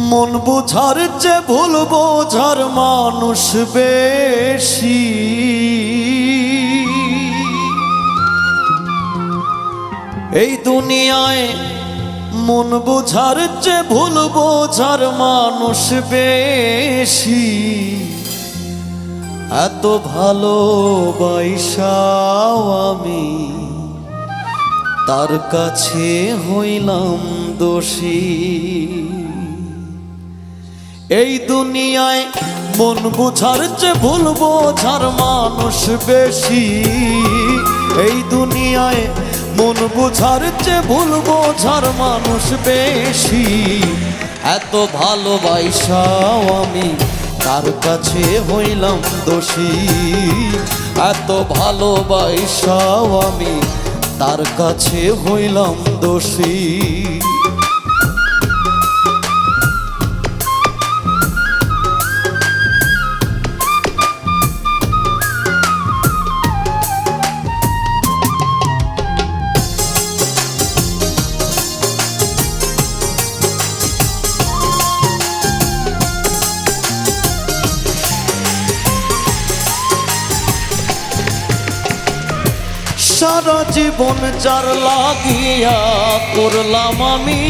মন বোঝার চেয়ে ভুল বোঝার মানুষ বেশি। এই দুনিয়ায় মন বোঝার চেয়ে ভুল বোঝার মানুষ বেশি। এত ভালোবাসাও আমি তার কাছে হইলাম দোষী। এই দুনিয়ায় মন বোঝার চেয়ে ভুল বোঝার মানুষ বেশি। এই দুনিয়ায় মন বোঝার চেয়ে ভুল বোঝার মানুষ বেশি। এত ভালোবাসাও আমি তার কাছে হইলাম দোষী। এত ভালোবাসাও আমি তার কাছে হইলাম দোষী। সারা জীবন যার লাগিয়া করলাম আমি